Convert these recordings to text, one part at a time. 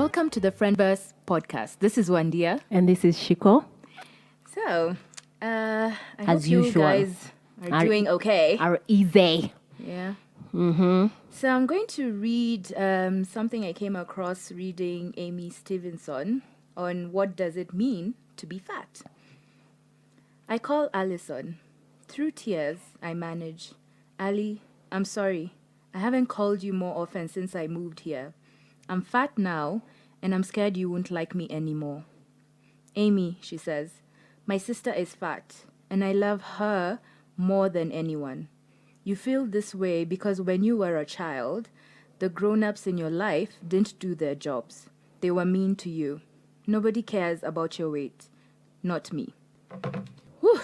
Welcome to the Friendverse podcast. This is Wandia. And this is Shiko. So, I As hope you usual. guys are doing okay. Are easy. Yeah. Mm-hmm. So I'm going to read something I came across reading Amy Stevenson on what does it mean to be fat. I call Allison. Through tears, I manage. Ali, I'm sorry. I haven't called you more often since I moved here. I'm fat now, and I'm scared you won't like me anymore. Amy, she says, my sister is fat, and I love her more than anyone. You feel this way because when you were a child, the grown-ups in your life didn't do their jobs. They were mean to you. Nobody cares about your weight. Not me. Whew,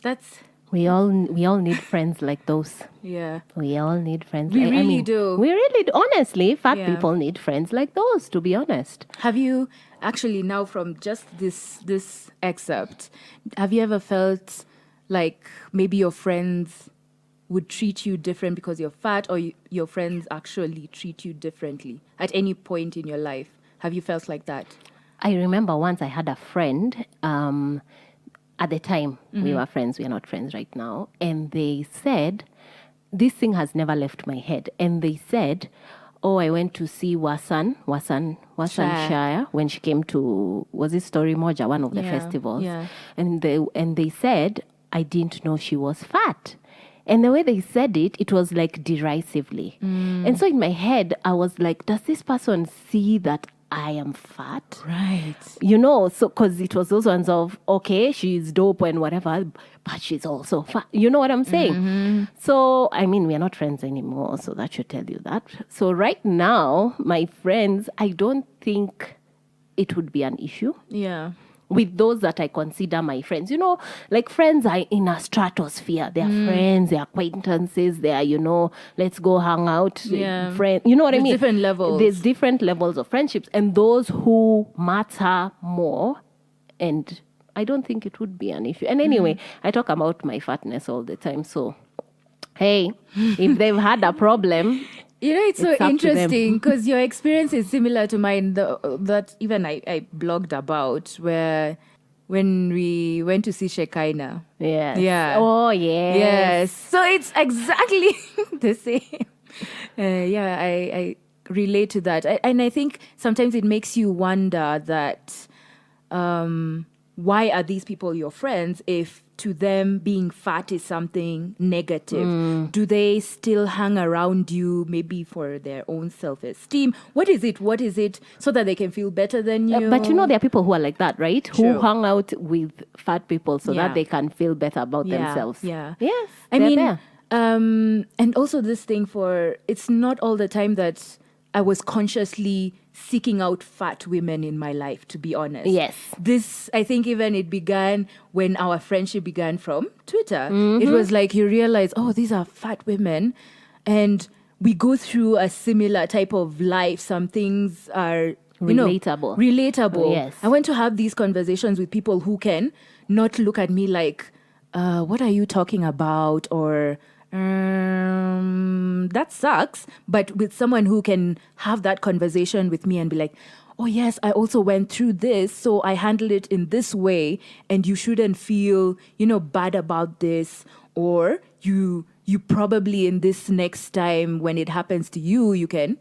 that's... We all need friends like those. Yeah. We all need friends. We I really mean, do. We really do. Honestly, fat Yeah. people need friends like those, to be honest. Have you actually now from just this excerpt, have you ever felt like maybe your friends would treat you different because you're fat, or your friends actually treat you differently at any point in your life? Have you felt like that? I remember once I had a friend, at the time we were friends, we are not friends right now, and they said, this thing has never left my head, and they said, oh, I went to see Wasan Shire when she came to, was it Story Moja, one of the festivals, and they said, I didn't know she was fat. And the way they said it, it was like derisively. And so in my head, I was like, does this person see that I am fat? Right. You know, so because it was those ones of, okay, she's dope and whatever, but she's also fat. You know what I'm saying? So, I mean, we are not friends anymore, so that should tell you that. So right now, my friends, I don't think it would be an issue. Yeah. With those that I consider my friends. You know, like friends are in a stratosphere. They are friends, they are acquaintances, they are, you know, let's go hang out. Yeah. Friend, you know what I mean? Different levels. There's different levels of friendships. And those who matter more, and I don't think it would be an issue. And anyway, I talk about my fatness all the time. So, hey, if they've had a problem... You know, it's so up to them. interesting because your experience is similar to mine, that even I blogged about, where when we went to see Shekinah. Yes. Yeah. Oh, yes. Yes. So it's exactly the same. I relate to that. And I think sometimes it makes you wonder that why are these people your friends if to them being fat is something negative? Do they still hang around you maybe for their own self-esteem? What is it so that they can feel better than you? But you know, there are people who are like that, right? True. Who hang out with fat people so Yeah. that they can feel better about themselves. Yeah. Yes. I they're mean, there. and also this thing it's not all the time that I was consciously seeking out fat women in my life, to be honest. Yes. This, I think even it began when our friendship began from Twitter. It was like you realize, oh, these are fat women. And we go through a similar type of life. Some things are... Relatable. Relatable. Yes. I want to have these conversations with people who can not look at me like, what are you talking about? Or... that sucks, but with someone who can have that conversation with me and be like, oh yes, I also went through this, so I handle it in this way, and you shouldn't feel, bad about this, or you probably in this next time when it happens to you, you can,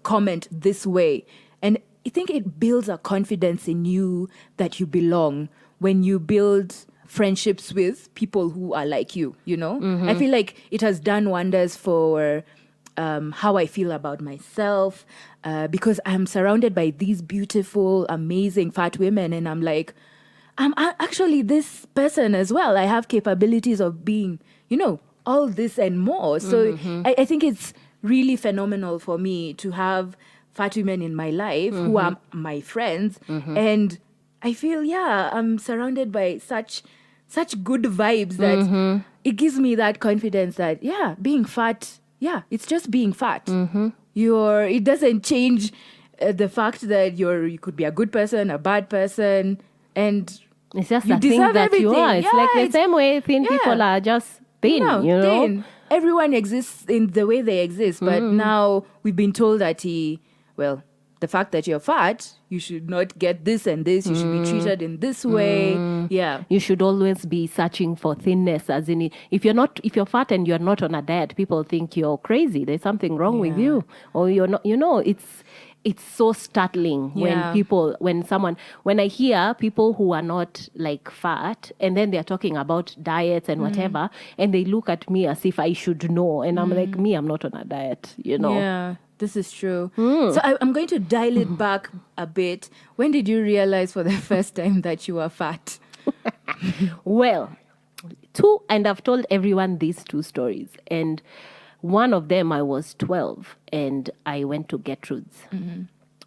comment this way. And I think it builds a confidence in you that you belong when you build friendships with people who are like you, I feel like it has done wonders for how I feel about myself, because I'm surrounded by these beautiful, amazing fat women, and I'm like, I'm actually this person as well. I have capabilities of being, all this and more. So I think it's really phenomenal for me to have fat women in my life who are my friends, and I feel, I'm surrounded by such good vibes that it gives me that confidence that, being fat, it's just being fat. It doesn't change the fact that you could be a good person, a bad person, and it's just you the thing deserve that everything. you are. It's like the same way thin people are just thin, thin. Everyone exists in the way they exist, but now we've been told that the fact that you're fat, you should not get this and this. You should be treated in this way. Yeah. You should always be searching for thinness, as in if you're fat and you're not on a diet, people think you're crazy. There's something wrong with you, or you're not. It's so startling when I hear people who are not like fat and then they're talking about diets and whatever, and they look at me as if I should know, and I'm like, I'm not on a diet, Yeah. This is true. So I'm going to dial it back a bit. When did you realize for the first time that you were fat? Well, and I've told everyone these two stories. And one of them, I was 12 and I went to Gertrude's.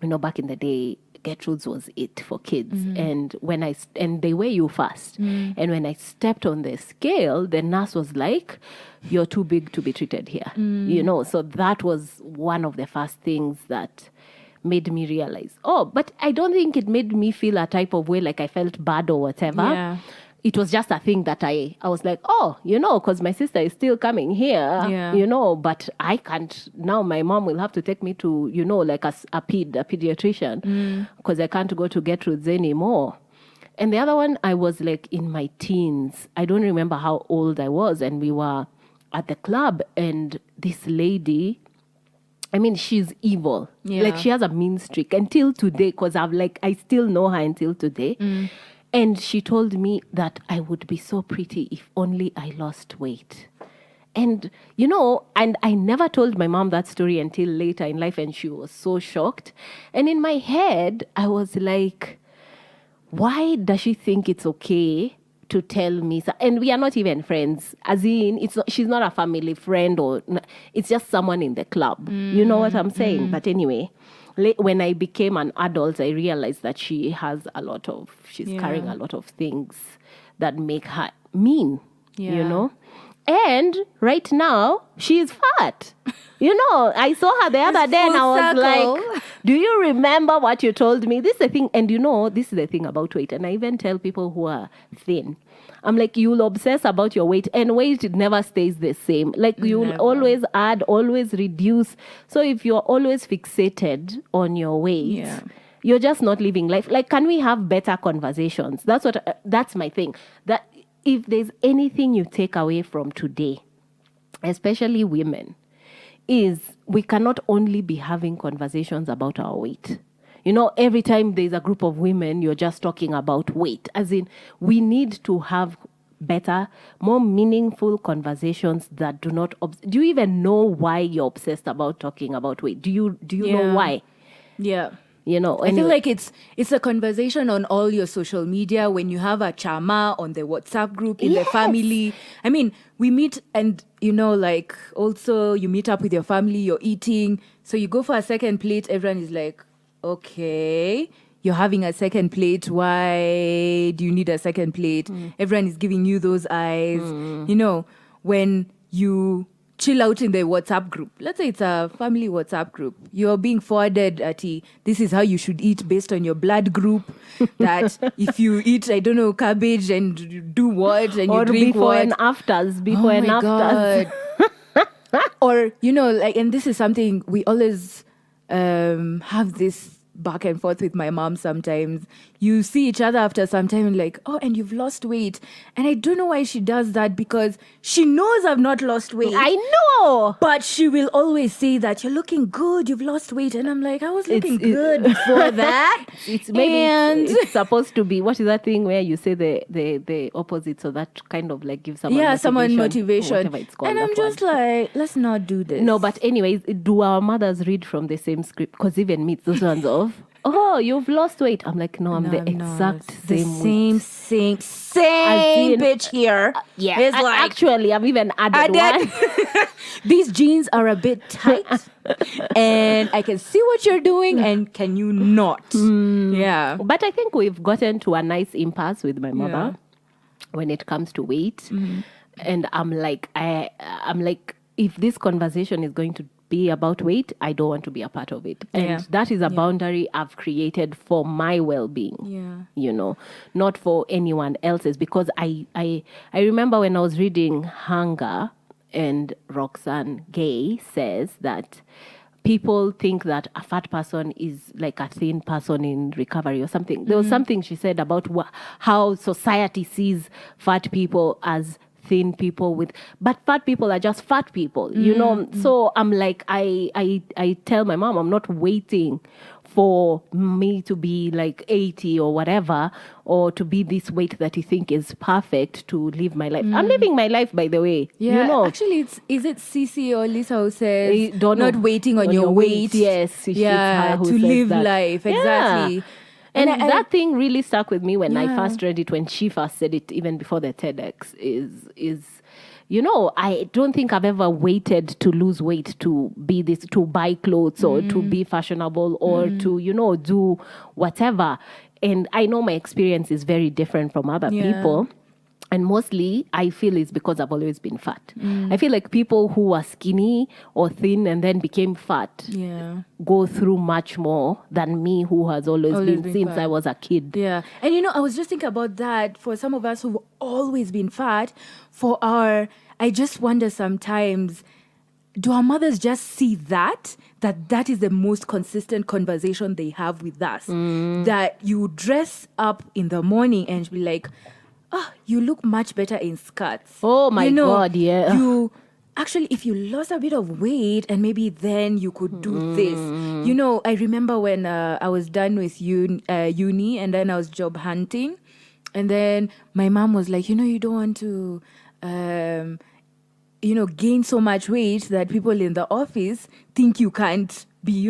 Back in the day, Gertrude's was it for kids. And and they weigh you fast. And when I stepped on the scale, the nurse was like, "You're too big to be treated here." So that was one of the first things that made me realize, but I don't think it made me feel a type of way like I felt bad or whatever. Yeah. It was just a thing that I was like, because my sister is still coming here, but I can't. Now my mom will have to take me to, like a pediatrician, because I can't go to Gertrude's anymore. And the other one, I was like in my teens. I don't remember how old I was. And we were at the club and this lady, she's evil. Yeah. Like she has a mean streak until today, because I still know her until today. And she told me that I would be so pretty if only I lost weight. And, and I never told my mom that story until later in life, and she was so shocked. And in my head, I was like, why does she think it's okay to tell me? And we are not even friends. As in, she's not a family friend, or it's just someone in the club. You know what I'm saying? But anyway, when I became an adult, I realized that she's carrying a lot of things that make her mean, And right now, she's fat. I saw her the other day and I was like, do you remember what you told me? This is the thing. And this is the thing about weight. And I even tell people who are thin, I'm like, you'll obsess about your weight, and weight never stays the same. Like you'll always add, always reduce. So if you're always fixated on your weight, you're just not living life. Like, can we have better conversations? That's my thing. That if there's anything you take away from today, especially women, is we cannot only be having conversations about our weight. Every time there's a group of women, you're just talking about weight. As in, we need to have better, more meaningful conversations that do not... Do you even know why you're obsessed about talking about weight? Do you know why? Yeah. Anyway. I feel like it's a conversation on all your social media, when you have a chama on the WhatsApp group in the family. We meet and, also you meet up with your family, you're eating. So you go for a second plate, everyone is like, okay, you're having a second plate. Why do you need a second plate? Everyone is giving you those eyes. When you chill out in the WhatsApp group, let's say it's a family WhatsApp group, you're being forwarded this is how you should eat based on your blood group, that if you eat, cabbage and you do what, and you drink before what. And afters, before and afters. Or, and this is something we always have this back and forth with my mom sometimes. You see each other after some time and like, and you've lost weight. And I don't know why she does that, because she knows I've not lost weight. I know. But she will always say that you're looking good, you've lost weight. And I'm like, I was looking good before that. It's supposed to be, what is that thing where you say the opposite, so that kind of like gives someone motivation. Whatever it's called, and I'm just like, let's not do this. No, but anyways, do our mothers read from the same script? Because even me, it's those ones of, you've lost weight. I'm like, no, I'm the exact same bitch here. Yeah. It's like, actually, I've even added one. These jeans are a bit tight. And I can see what you're doing, and can you not? Yeah. But I think we've gotten to a nice impasse with my mother when it comes to weight. And I'm like, if this conversation is going to be about weight, I don't want to be a part of it. And that is a boundary I've created for my well-being, not for anyone else's. Because I remember when I was reading Hunger, and Roxane Gay says that people think that a fat person is like a thin person in recovery or something. There was something she said about how society sees fat people as thin people but fat people are just fat people, you know. So I'm like, I tell my mom, I'm not waiting for me to be like 80 or whatever, or to be this weight that you think is perfect to live my life. I'm living my life, by the way. Yeah, you know. actually, is it Cece or Lisa who says Don't know. not waiting on your weight? Yes, it's her who to says live that. life, exactly. Yeah. And that thing really stuck with me when I Yeah. first read it, when she first said it, even before the TEDx, is you know, I don't think I've ever waited to lose weight to be this, to buy clothes or to be fashionable or to, you know, do whatever. And I know my experience is very different from other Yeah. people. And mostly, I feel it's because I've always been fat. I feel like people who are skinny or thin and then became fat Yeah. go through much more than me, who has always been since fat. I was a kid. Yeah. And you know, I was just thinking about that for some of us who've always been fat, I just wonder sometimes, do our mothers just see that is the most consistent conversation they have with us? That you dress up in the morning and be like, you look much better in skirts. Oh my God, yeah. You actually, if you lost a bit of weight and maybe then you could do this. You know, I remember when I was done with uni and then I was job hunting. And then my mom was like, you know, you don't want to, gain so much weight that people in the office think you can't be,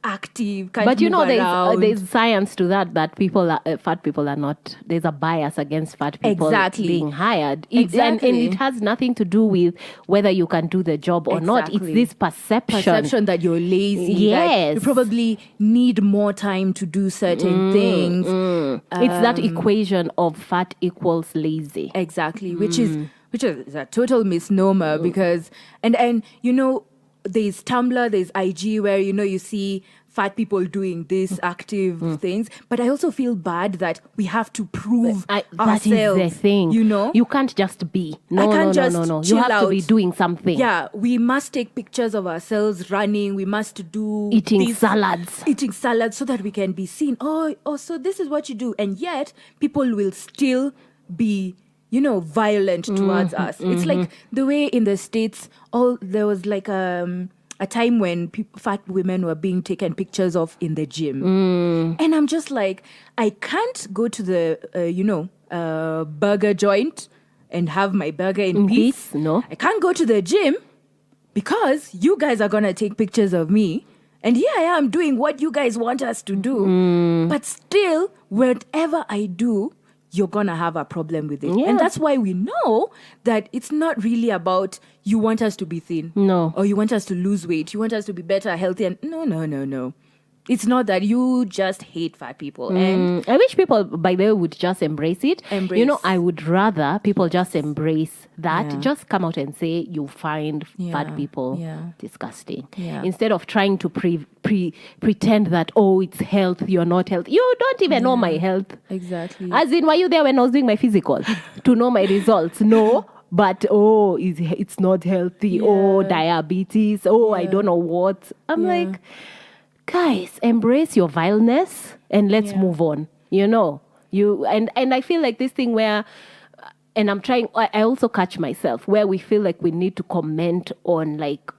active, can't But you move know, around. there's science to that people fat people are not. There's a bias against fat people Exactly. being hired. Exactly. And it has nothing to do with whether you can do the job or not. It's Exactly. this perception. That you're lazy. Yes. That you probably need more time to do certain things. It's that equation of fat equals lazy. Exactly, which is a total misnomer because and you know, there's Tumblr, there's IG where you see fat people doing these active things, but I also feel bad that we have to prove That ourselves. is the thing. You can't just be. I No, can't just no. You chill have to be out. doing something. Yeah, we must take pictures of ourselves running. We must do Eating this- salads. eating salads so that we can be seen. Oh, so this is what you do, and yet people will still be, violent towards us. It's like the way in the States, there was like a time when fat women were being taken pictures of in the gym, and I'm just like, I can't go to the burger joint and have my burger in peace. No. I can't go to the gym because you guys are gonna take pictures of me. And here I am doing what you guys want us to do. But still, whatever I do, you're going to have a problem with it. Yeah. And that's why we know that it's not really about you want us to be thin. No. Or you want us to lose weight. You want us to be better, healthy. And no. It's not that. You just hate fat people. And I wish people, by the way, would just embrace it. Embrace. I would rather people just embrace that. Yeah. Just come out and say you find Yeah. fat people Yeah. disgusting. Yeah. Instead of trying to pretend that, it's health, you're not healthy. You don't even know my health. exactly. As in, were you there when I was doing my physical to know my results? No. But it's not healthy. Oh, Yeah. diabetes. Oh, I don't know what. I'm Yeah. like, guys, embrace your vileness and let's Yeah. move on. And I feel like this thing where, and I also catch myself where we feel like we need to comment on like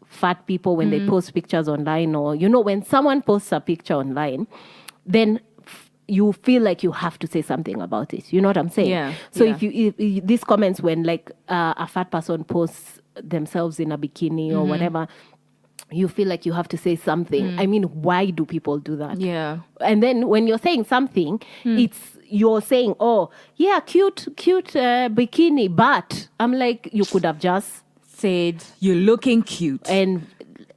fat people when they post pictures online, or when someone posts a picture online, then you feel like you have to say something about it. You know what I'm saying? Yeah, So yeah. if these comments when like a fat person posts themselves in a bikini or whatever, you feel like you have to say something. I mean, why do people do that? Yeah. And then when you're saying something, you're saying, oh, yeah, cute bikini. But I'm like, you could have just Said, you're looking cute. and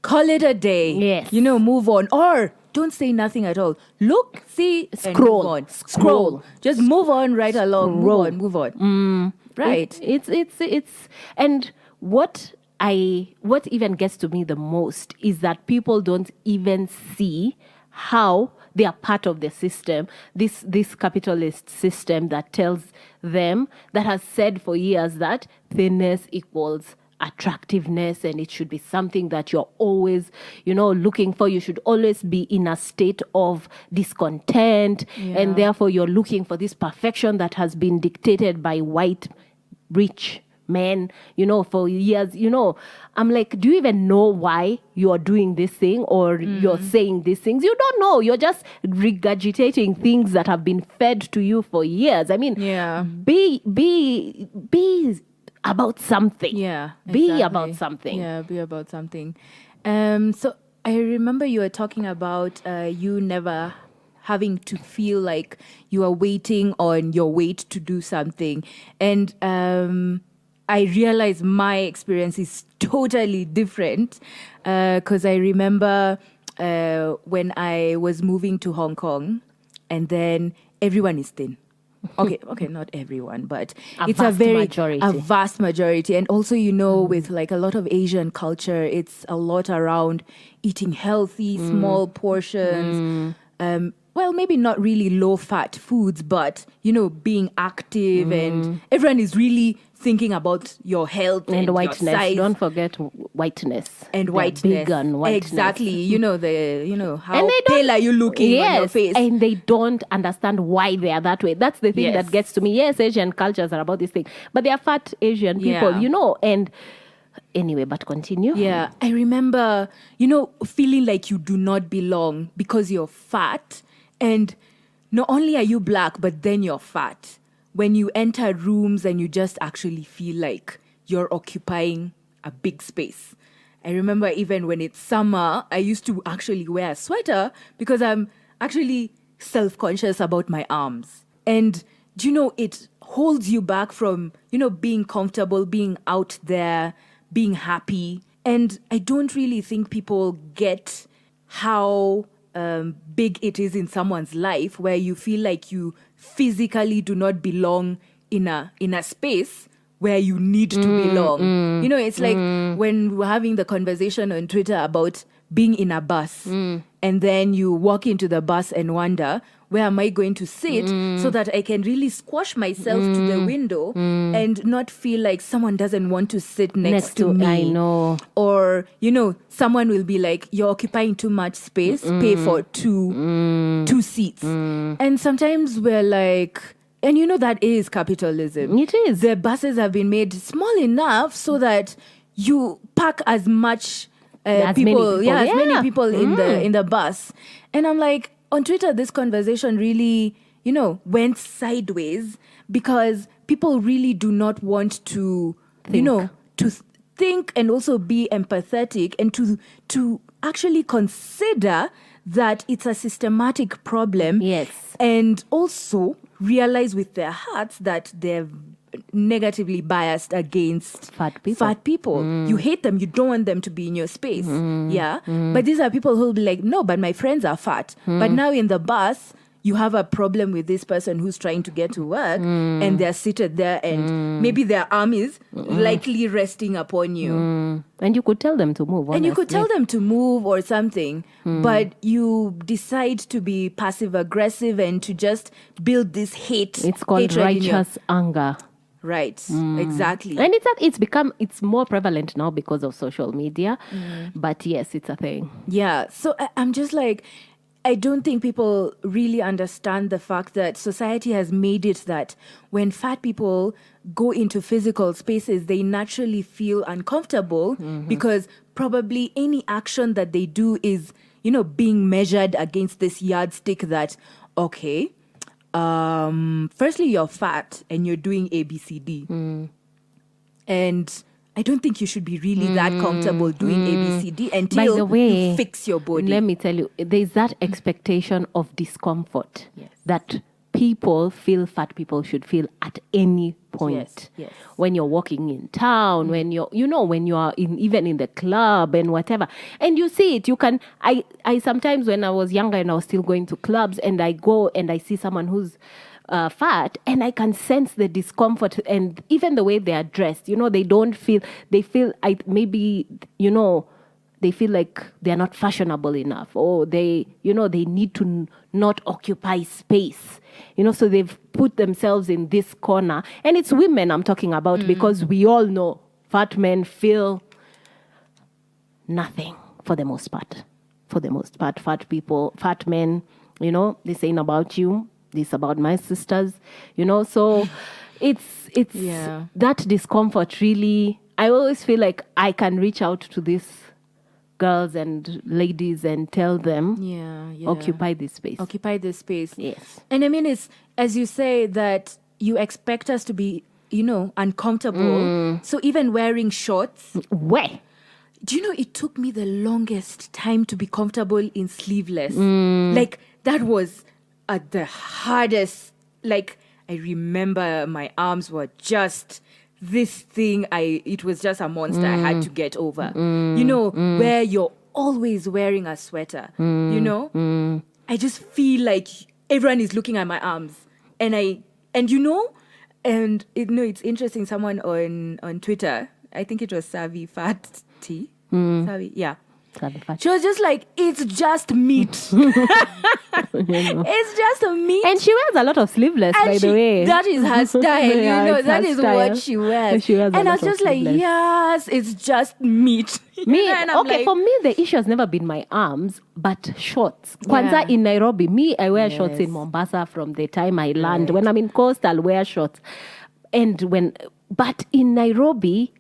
Call it a day. Yes. Move on. Or don't say nothing at all. Look, see, and Scroll. move on. Scroll. Just move on right along. Scroll. Move on. Right. It's and what even gets to me the most is that people don't even see how they are part of the system, this capitalist system that tells them, that has said for years that thinness equals attractiveness, and it should be something that you're always, looking for. You should always be in a state of discontent, and therefore you're looking for this perfection that has been dictated by white, rich men, for years. I'm like, do you even know why you're doing this thing or you're saying these things? You don't know. You're just regurgitating things that have been fed to you for years. I mean, be about something. Yeah. Be exactly. about something. Yeah, be about something. So I remember you were talking about you never having to feel like you are waiting on your weight to do something. And I realized my experience is totally different because I remember when I was moving to Hong Kong, and then everyone is thin. Okay, not everyone, but it's a vast majority. And also, with like a lot of Asian culture, it's a lot around eating healthy, small portions. Well, maybe not really low-fat foods, but, being active, and everyone is really thinking about your health and whiteness. Your size. Don't forget whiteness. And whiteness. Big on whiteness. Exactly. How pale are you looking on your face? And they don't understand why they are that way. That's the thing that gets to me. Yes, Asian cultures are about this thing, but they are fat Asian people, and anyway, but continue. Yeah. I remember, feeling like you do not belong because you're fat. And not only are you black, but then you're fat. When you enter rooms and you just actually feel like you're occupying a big space. I remember even when it's summer, I used to actually wear a sweater because I'm actually self-conscious about my arms. And, it holds you back from, being comfortable, being out there, being happy. And I don't really think people get how big it is in someone's life where you feel like you physically do not belong in a space where you need to belong. It's like when we were having the conversation on Twitter about being in a bus, and then you walk into the bus and wonder, where am I going to sit so that I can really squash myself to the window and not feel like someone doesn't want to sit next to me. I know. Or, someone will be like, you're occupying too much space, pay for two seats. And sometimes we're like, and that is capitalism. It is. The buses have been made small enough so that you pack as much as people, many people in the bus. And I'm like, on Twitter, this conversation really, went sideways because people really do not want to, to think and also be empathetic and to actually consider that it's a systematic problem. Yes. And also realize with their hearts that they're negatively biased against fat people. You hate them. You don't want them to be in your space. But these are people who will be like, no, but my friends are fat. But now in the bus, you have a problem with this person who's trying to get to work and they're seated there and maybe their arm is likely resting upon you. And you could tell them to move, honestly. And you could tell them to move or something, but you decide to be passive-aggressive and to just build this hate. It's called righteous anger. Right, exactly. And it's more prevalent now because of social media. But yes, it's a thing. Yeah, so I'm just like, I don't think people really understand the fact that society has made it that when fat people go into physical spaces, they naturally feel uncomfortable because probably any action that they do is, being measured against this yardstick that, okay, firstly, you're fat and you're doing ABCD. And I don't think you should be really that comfortable doing ABCD until you fix your body. Let me tell you, there's that expectation of discomfort that people feel fat people should feel at any point. Yes. When you're walking in town, when you're, when you are even in the club and whatever. And you see it, I sometimes when I was younger and I was still going to clubs and I go and I see someone who's fat and I can sense the discomfort and even the way they are dressed, they feel they feel like they're not fashionable enough or they need to not occupy space, so they've put themselves in this corner. And it's women I'm talking about because we all know fat men feel nothing for the most part. For the most part, fat men, they're saying about you, this about my sisters, so it's Yeah. that discomfort really. I always feel like I can reach out to these girls and ladies and tell them, Yeah. occupy this space. Occupy this space. Yes. And I mean, it's, as you say, that you expect us to be, uncomfortable. So even wearing shorts, Where? do you know, it took me the longest time to be comfortable in sleeveless. Like, that was the hardest. Like, I remember my arms were just this thing. It was just a monster I had to get over. Where you're always wearing a sweater. I just feel like everyone is looking at my arms. It's interesting. Someone on Twitter, I think it was Savvy Fat Tea. Savvy, yeah. She was just like, it's just meat. It's just a meat. And she wears a lot of sleeveless, And by the way. that is her style. Yeah, it's That her is style. what she wears. She wears a and I lot was of just like, sleeveless. yes, it's just meat. And I'm like, For me, the issue has never been my arms, but shorts. Kwanza Yeah. in Nairobi, I wear shorts in Yes. Mombasa from the time I land. When I'm in Coast, I'll wear shorts. But in Nairobi,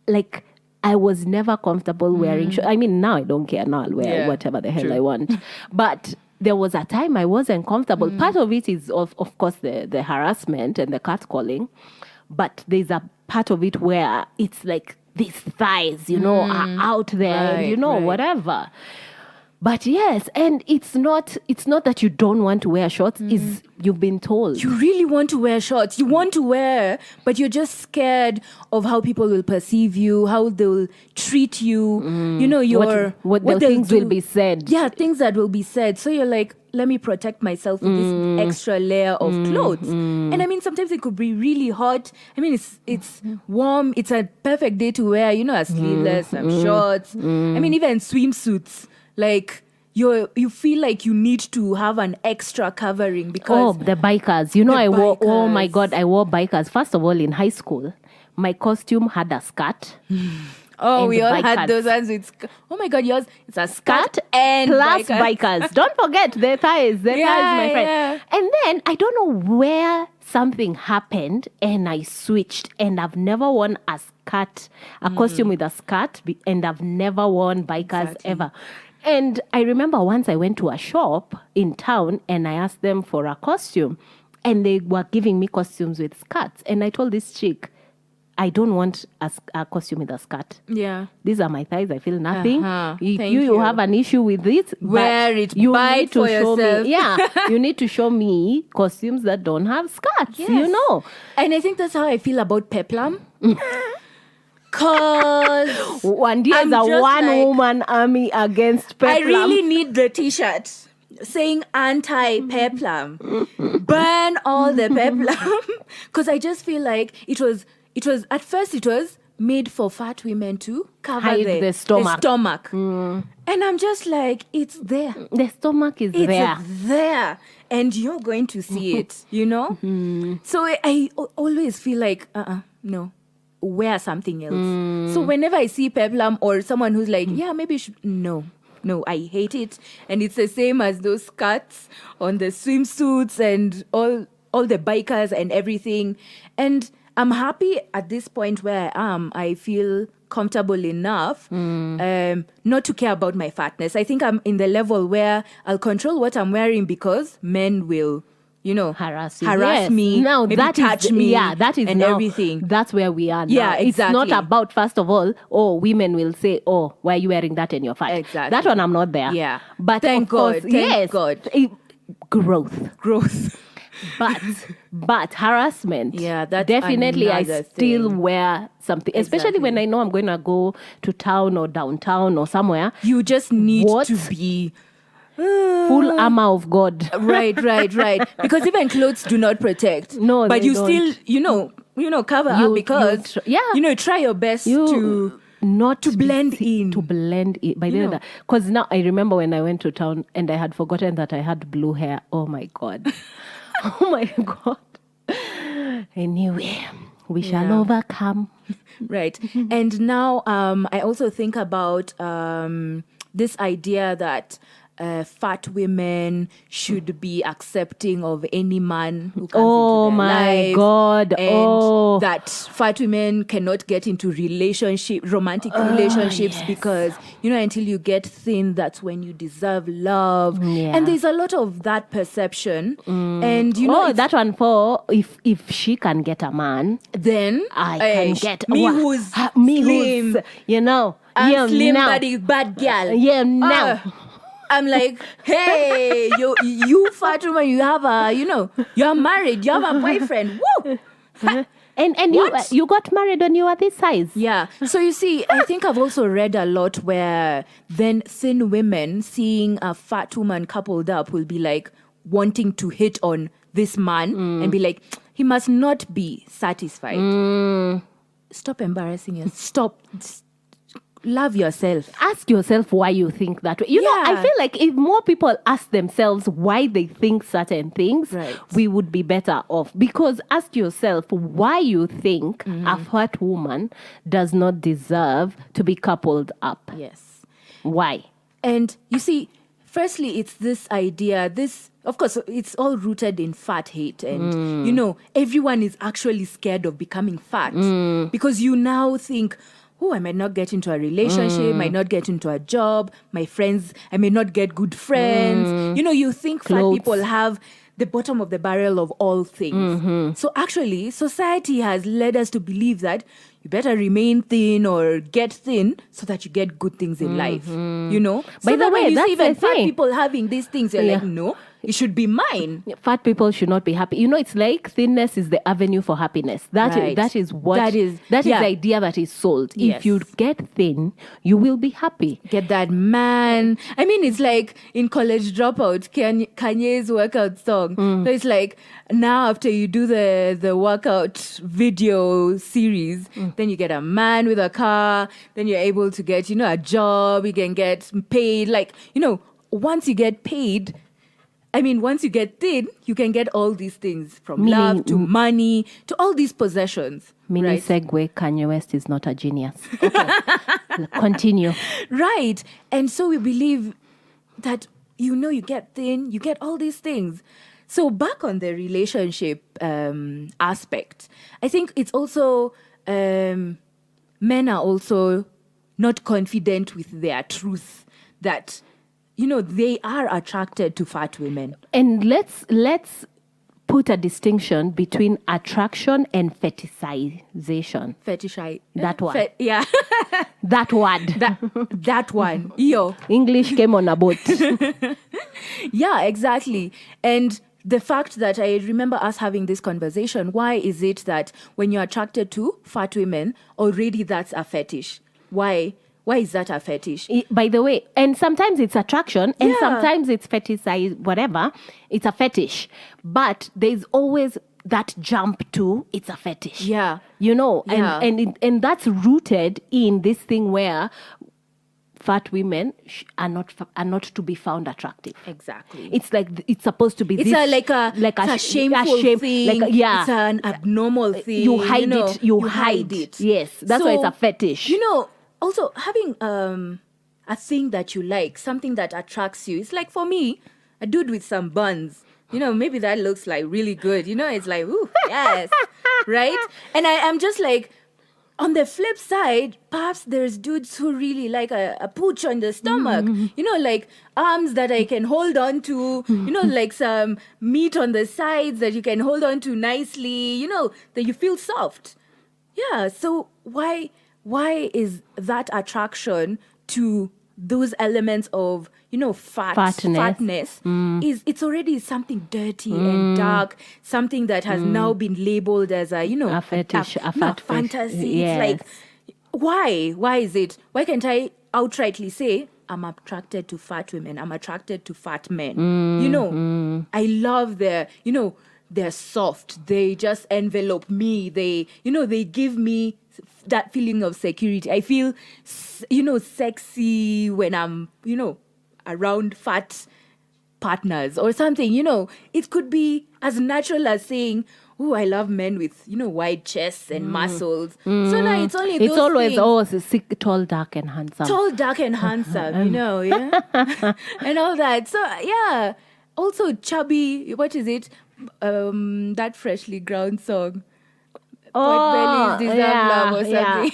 like, I was never comfortable wearing shorts. I mean, now I don't care. Now I'll wear Yeah, whatever the hell true. I want. But there was a time I wasn't comfortable. Part of it is, of course, the harassment and the catcalling. But there's a part of it where it's like these thighs, are out there, and, Right. whatever. But yes, and it's not that you don't want to wear shorts, is you've been told. you really want to wear shorts. You want to wear, but you're just scared of how people will perceive you, how they'll treat you. what the they'll things will do. be said. Yeah, things that will be said. So you're like, let me protect myself with this extra layer of clothes. And I mean, sometimes it could be really hot. I mean, it's warm. It's a perfect day to wear, a sleeveless, some shorts. I mean, even swimsuits. Like, you feel like you need to have an extra covering because The bikers. Oh my bikers. God, I wore bikers. First of all, in high school, my costume had a skirt. and we all bikers. had those ones with. Oh my God, yours! It's a skirt Skirt and plus bikers. bikers. Don't forget the thighs. The thighs, my friend. Yeah. And then I don't know where something happened and I switched and I've never worn a skirt, a costume with a skirt, and I've never worn bikers Exactly. ever. And I remember once I went to a shop in town and I asked them for a costume and they were giving me costumes with skirts. And I told this chick, I don't want a costume with a skirt. Yeah. These are my thighs. I feel nothing. Uh-huh. If Thank you you. have an issue with it, Wear but it. You Buy need it to for show yourself. me. Yeah, you need to show me costumes that don't have skirts. Yes. And I think that's how I feel about Peplum. Cause Wandi is I'm a just one-woman army against Peplum. I really need the T-shirt saying anti-Peplum. Burn all the Peplum. Because I just feel like it was at first it was made for fat women to cover Hide the stomach. And I'm just like, it's there. The stomach is It's there. there. And you're going to see it, So I always feel like, no, wear something else. So whenever I see Peplum or someone who's like, yeah, maybe you should, no, I hate it. And it's the same as those skirts on the swimsuits and all the bikers and everything. And I'm happy at this point where I am. I feel comfortable enough not to care about my fatness. I think I'm in the level where I'll control what I'm wearing because men will, Harass you. harass Yes. me, Now maybe that touch is me, that is and now, everything. That's where we are now. Yeah, It's not exactly. about, first of all, women will say, why are you wearing that in your fat? Exactly. That one I'm not there. Yeah. But Thank of course, God, thank yes, God. Growth. But harassment. Yeah, that's definitely I another still thing. wear something, especially when I know I'm going to go to town or downtown or somewhere. You just need What? to be Full armor of God. right. Because even clothes do not protect. No, but they you don't. still, cover You- up because you try your best You to not to blend in. To blend in. By the You way, know. because now I remember when I went to town and I had forgotten that I had blue hair. Oh my God. Oh my God. Anyway, We shall Yeah. overcome. Right. And now I also think about this idea that fat women should be accepting of any man who comes Oh into their my lives, God. and Oh. that fat women cannot get into romantic relationships, yes. because until you get thin, that's when you deserve love. Yeah. And there's a lot of that perception, and it's that one for if she can get a man, then I can get me Wha- who's ha- me slim. who's I'm yeah, slim now. body bad girl. Yeah, now. I'm like, hey, you fat woman, you have you're married, you have a boyfriend. Woo! And What? you got married when you were this size. Yeah. So you see, I think I've also read a lot where then thin women seeing a fat woman coupled up will be like wanting to hit on this man and be like, he must not be satisfied. Stop embarrassing yourself. Stop. Love yourself. Ask yourself why you think that way. I Yeah. feel like if more people ask themselves why they think certain things, Right. we would be better off. Because ask yourself why you think a fat woman does not deserve to be coupled up. Yes. Why? And you see, firstly, it's this idea, of course, it's all rooted in fat hate. And, everyone is actually scared of becoming fat because you now think, oh, I might not get into a relationship, might not get into a job, my friends, I may not get good friends. You think Clothes. fat people have the bottom of the barrel of all things. So actually, society has led us to believe that you better remain thin or get thin so that you get good things in life. By the that way, when you that's see even the fat thing. people having these things, you're like, no, it should be mine. Fat people should not be happy. It's like thinness is the avenue for happiness. Right. That is what That is- the yeah. idea that is sold. Yes. If you get thin, you will be happy. Get that man. I mean, it's like in College Dropout, Kanye's workout song. So it's like now after you do the workout video series, then you get a man with a car, then you're able to get, a job, you can get paid. Like, once you get paid, once you get thin, you can get all these things from Meaning- love to money to all these possessions. Mini right? segue, Kanye West is not a genius. Okay. Continue. Right. And so we believe that, you get thin, you get all these things. So back on the relationship aspect, I think it's also, men are also not confident with their truth that, they are attracted to fat women. And let's put a distinction between attraction and fetishization. Fetishize. That one. Yeah. That word. that one. Yo. English came on a boat. Yeah, exactly. And the fact that I remember us having this conversation, why is it that when you're attracted to fat women, already that's a fetish? Why is that a fetish? By the way, and sometimes it's attraction and Yeah. sometimes it's fetishize, whatever. It's a fetish. But there's always that jump to it's a fetish. Yeah. And and that's rooted in this thing where fat women are not to be found attractive. Exactly. It's like it's supposed to be It's this, a shameful thing. It's an abnormal thing. You hide it. You hide it. Yes, that's why it's a fetish. Also having a thing that you like, something that attracts you. It's like for me, a dude with some buns. Maybe that looks like really good. It's like, ooh, yes, right? And I'm just like, on the flip side, perhaps there's dudes who really like a pooch on the stomach. Like arms that I can hold on to. Like some meat on the sides that you can hold on to nicely. That you feel soft. Yeah. So why is that attraction to those elements of fatness it's already something dirty and dark, something that has now been labeled as a fetish, a fat fat fantasy. yes. It's like, why is it? Why can't I outrightly say I'm attracted to fat women, I'm attracted to fat men? I love they're soft, they just envelope me, they give me that feeling of security. I feel sexy when I'm around fat partners or something. It could be as natural as saying, oh, I love men with, wide chests and muscles. So now it's only those It's always things. sick, tall, dark, and handsome. Tall, dark, and handsome, yeah, and all that. So yeah, also chubby. What is it? That freshly ground song. Pot bellies deserve love or something.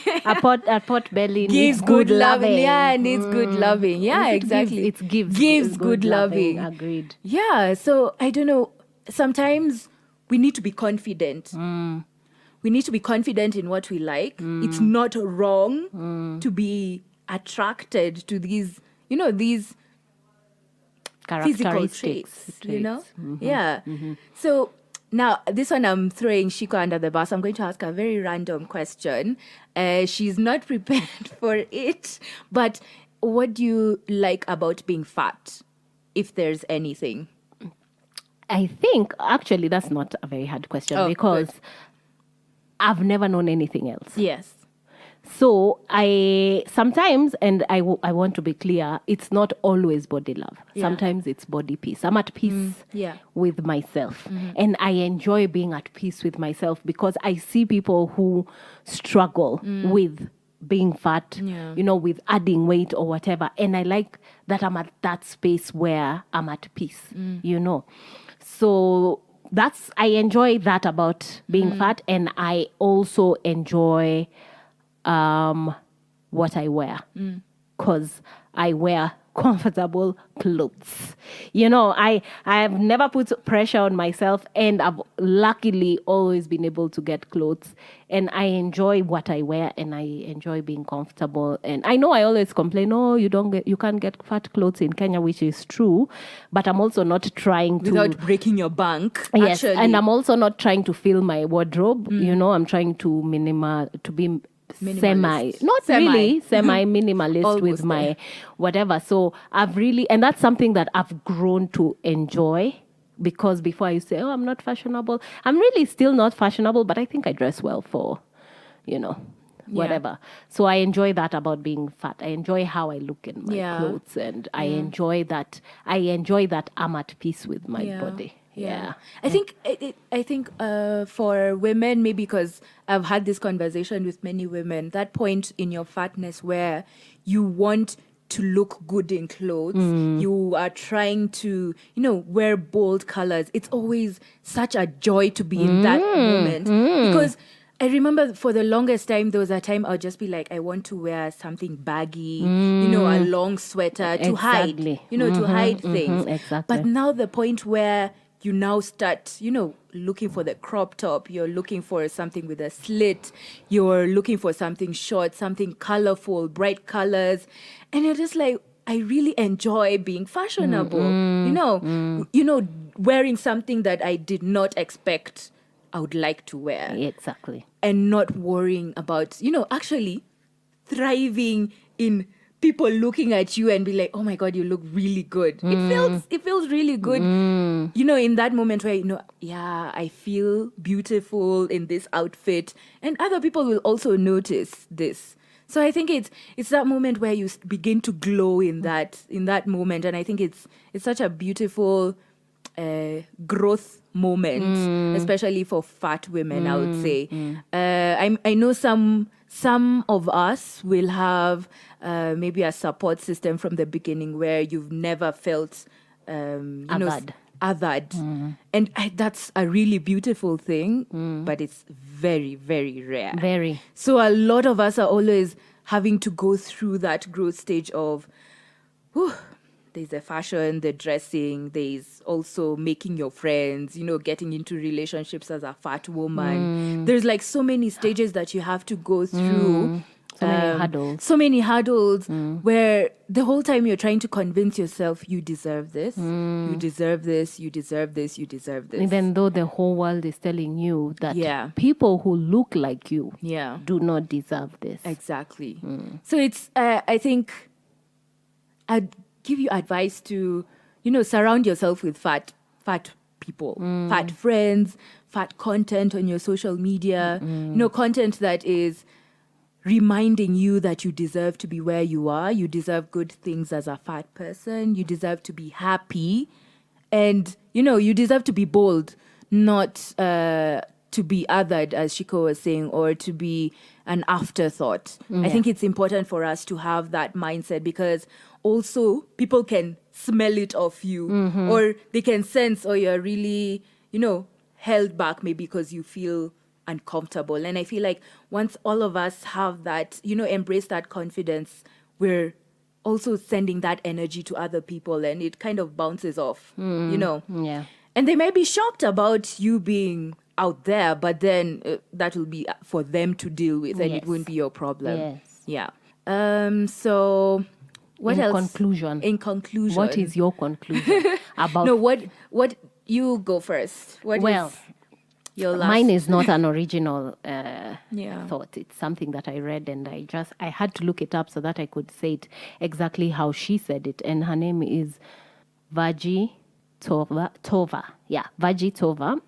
A pot belly Gives needs good loving. loving. Yeah, needs good loving. Yeah, It exactly. gives good loving. Agreed. Yeah, so I don't know. Sometimes we need to be confident. We need to be confident in what we like. It's not wrong to be attracted to these, these physical traits, Yeah. So now this one I'm throwing Shiko under the bus. I'm going to ask her a very random question. She's not prepared for it, but what do you like about being fat, if there's anything? I think actually that's not a very hard question because good. I've never known anything else. Yes. So I sometimes, and I want to be clear, it's not always body love. Yeah. Sometimes it's body peace. I'm at peace Yeah. with myself. And I enjoy being at peace with myself because I see people who struggle with being fat, Yeah. with adding weight or whatever. And I like that I'm at that space where I'm at peace, So I enjoy that about being fat. And I also enjoy what I wear because I wear comfortable clothes. I have never put pressure on myself, and I've luckily always been able to get clothes, and I enjoy what I wear, and I enjoy being comfortable. And I know I always complain, you can't get fat clothes in Kenya, which is true, but I'm also not trying to Without breaking your bank. Yes, actually. and I'm also not trying to fill my wardrobe. I'm trying to be Minimalist. semi-minimalist Almost with my there. whatever. So I've really, and that's something that I've grown to enjoy because before I used to say, I'm not fashionable. I'm really still not fashionable, but I think I dress well for, whatever. So I enjoy that about being fat. I enjoy how I look in my clothes, and I enjoy that. I'm at peace with my body. Yeah. I think for women, maybe because I've had this conversation with many women, that point in your fatness where you want to look good in clothes, you are trying to, wear bold colors. It's always such a joy to be in that moment because I remember for the longest time, there was a time I'll just be like, I want to wear something baggy, a long sweater to hide, to hide things. Exactly. But now the point where you now start, looking for the crop top, you're looking for something with a slit, you're looking for something short, something colorful, bright colors. And you're just like, I really enjoy being fashionable, wearing something that I did not expect I would like to wear. Exactly. And not worrying about, actually thriving in people looking at you and be like, oh my God, you look really good. It feels really good. In that moment where, I feel beautiful in this outfit, and other people will also notice this. So I think it's that moment where you begin to glow in that moment. And I think it's such a beautiful growth moment, especially for fat women, I would say. I know some of us will have maybe a support system from the beginning where you've never felt Othered. And that's a really beautiful thing, but it's very, very rare. Very. So a lot of us are always having to go through that growth stage of, there's the fashion, the dressing, there's also making your friends, getting into relationships as a fat woman. There's like so many stages that you have to go through. So many hurdles where the whole time you're trying to convince yourself you deserve this, you deserve this, you deserve this, you deserve this. Even though the whole world is telling you that people who look like you do not deserve this. Exactly. So it's, I think, I'd give you advice to, surround yourself with fat people, fat friends, fat content on your social media, content that is reminding you that you deserve to be where you are. You deserve good things as a fat person. You deserve to be happy. And, you deserve to be bold, not to be othered, as Shiko was saying, or to be an afterthought. I think it's important for us to have that mindset, because also people can smell it off you, or they can sense, or you're really, held back maybe because you feel uncomfortable. And I feel like once all of us have that, embrace that confidence, we're also sending that energy to other people, and it kind of bounces off, Yeah. And they may be shocked about you being out there, but then that will be for them to deal with, and it Yes. won't be your problem. Yes. Yeah. So what In else? conclusion. In conclusion. What is your conclusion about? No, what you go first. What Well, is your last? mine is not an original Yeah. thought. It's something that I read, and I had to look it up so that I could say it exactly how she said it. And her name is Vaji Tova. Yeah, Vaji Tova.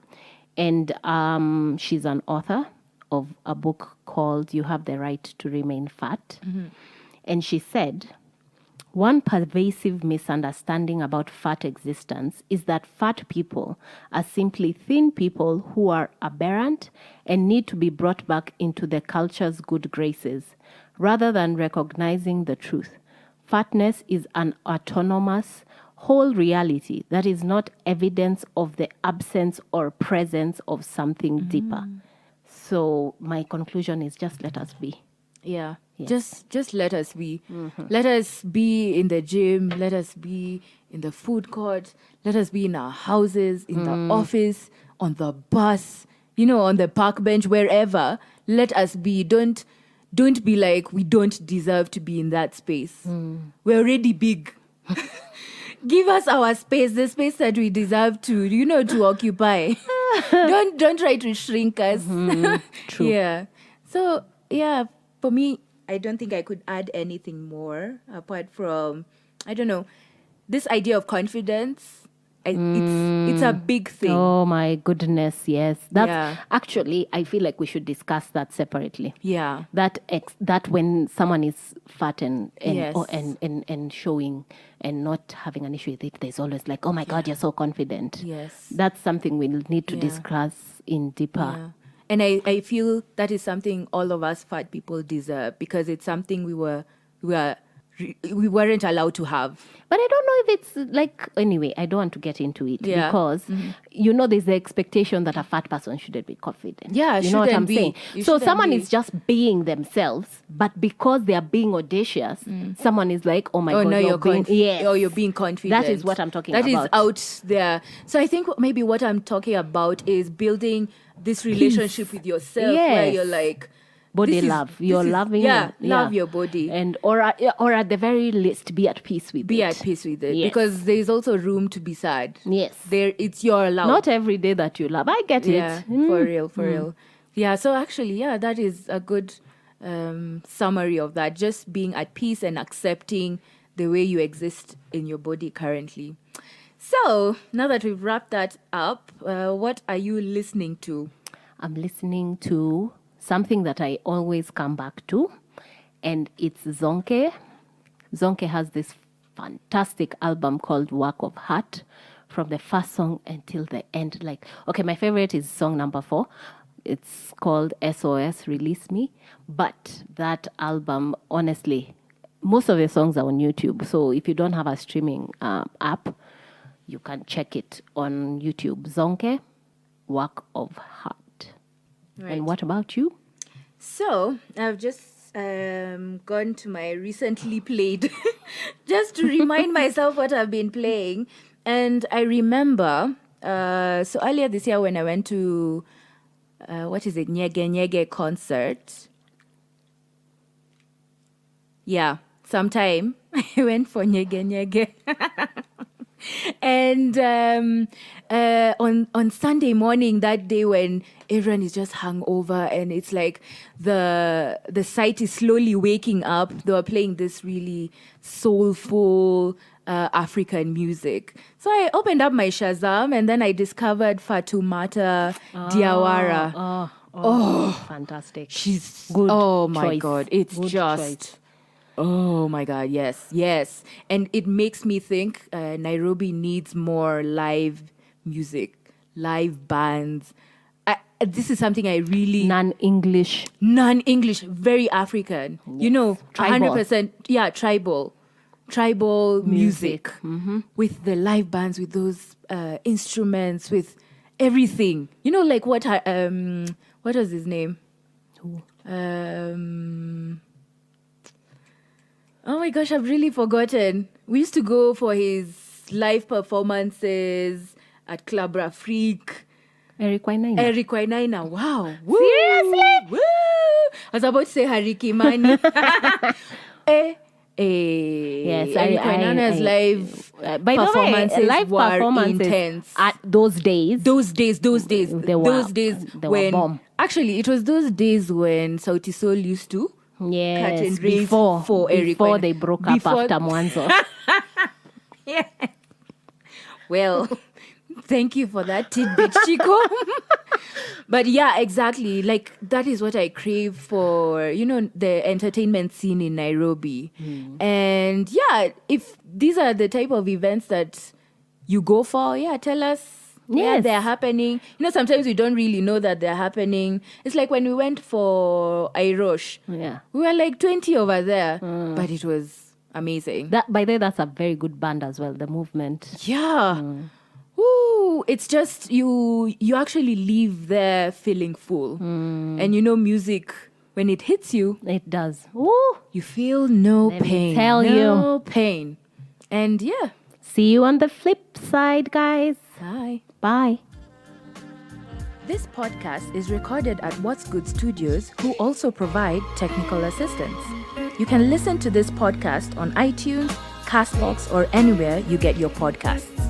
And she's an author of a book called You Have the Right to Remain Fat. And she said, one pervasive misunderstanding about fat existence is that fat people are simply thin people who are aberrant and need to be brought back into the culture's good graces, rather than recognizing the truth. Fatness is an autonomous, whole reality that is not evidence of the absence or presence of something deeper. So my conclusion is just let us be. Yeah. Yes. Just let us be. Let us be in the gym. Let us be in the food court. Let us be in our houses, in the office, on the bus, on the park bench, wherever. Let us be. Don't be like we don't deserve to be in that space. We're already big. Give us our space, the space that we deserve to occupy. Don't try to shrink us. True. Yeah. So yeah, for me, I don't think I could add anything more apart from, I don't know, this idea of confidence. It's a big thing. Oh my goodness, yes. That's Yeah. actually, I feel like we should discuss that separately. Yeah. That when someone is fat and Yes. and showing and not having an issue with it, there's always like, oh my God, you're so confident. Yes. That's something we'll need to Yeah. discuss in deeper. Yeah. And I feel that is something all of us fat people deserve, because it's something we weren't allowed to have. But I don't know if it's like, anyway, I don't want to get into it Yeah. because, there's the expectation that a fat person shouldn't be confident. Yeah, you know what shouldn't I'm be. saying? You So shouldn't someone be. is just being themselves, but because they are being audacious, someone is like, oh my God, no, you're being, yes. or you're being confident. That is what I'm talking That about. is out there. So I think maybe what I'm talking about is building this relationship with yourself, where Yes. you're like, Body this is- love. this You're is- loving. Yeah, and- love your body. and or at the very least, be at peace with it. Be at peace with it, Yes. because there is also room to be sad. Yes. It's your allowed. Not every day that you love. I get Yeah, it. for real. Yeah, so actually, that is a good summary of that. Just being at peace and accepting the way you exist in your body currently. So now that we've wrapped that up, what are you listening to? I'm listening to something that I always come back to, and it's Zonke. Zonke has this fantastic album called Work of Heart, from the first song until the end. Like, okay, my favorite is song number 4. It's called SOS Release Me. But that album, honestly, most of the songs are on YouTube. So if you don't have a streaming app, you can check it on YouTube. Zonke, Work of Heart. Right. And what about you? So I've just gone to my recently played just to remind myself what I've been playing. And I remember, so earlier this year when I went to, Nyege Nyege concert. Yeah, sometime I went for Nyege Nyege. And on Sunday morning, that day when everyone is just hungover and it's like the site is slowly waking up, they were playing this really soulful African music. So I opened up my Shazam and then I discovered Fatoumata Diawara. Oh, fantastic. She's Good oh my choice. God, it's Good just choice. oh my God, yes. And it makes me think Nairobi needs more live music, live bands. this is something I really Non-English. non-English, very African. You know, Tribal. 100%. Yeah, tribal music with the live bands, with those instruments, with everything. You know, like what was his name? Oh my gosh, I've really forgotten. We used to go for his live performances at Club Rafrik. Eric Wainaina. Eric Wainaina, wow. Woo, Seriously? woo. I was about to say Harry Kimani. Yes, Eric Wainaina's live by performances the way, live were performances intense. at those days. Those days, They were- those days they were when bomb. actually it was those days when Sauti Sol used to cut Yes, and raise before for Eric before Wainaina. they broke up Before- after Mwanzo. Yeah. Well, thank you for that tidbit, Chico. But yeah, exactly. Like that is what I crave for, you know, the entertainment scene in Nairobi. And yeah, if these are the type of events that you go for, yeah, tell us. Yeah, Yes. they're happening. You know, sometimes we don't really know that they're happening. It's like when we went for Airosh. Yeah. We were like 20 over there, but it was amazing. That by the way, that's a very good band as well. The movement. Yeah. Woo. It's just you actually leave there feeling full. And you know, music, when it hits you, It does. Ooh. you feel no Let me pain. tell no pain. And yeah. See you on the flip side, guys. Bye. Bye. This podcast is recorded at What's Good Studios, who also provide technical assistance. You can listen to this podcast on iTunes, Castbox, or anywhere you get your podcasts.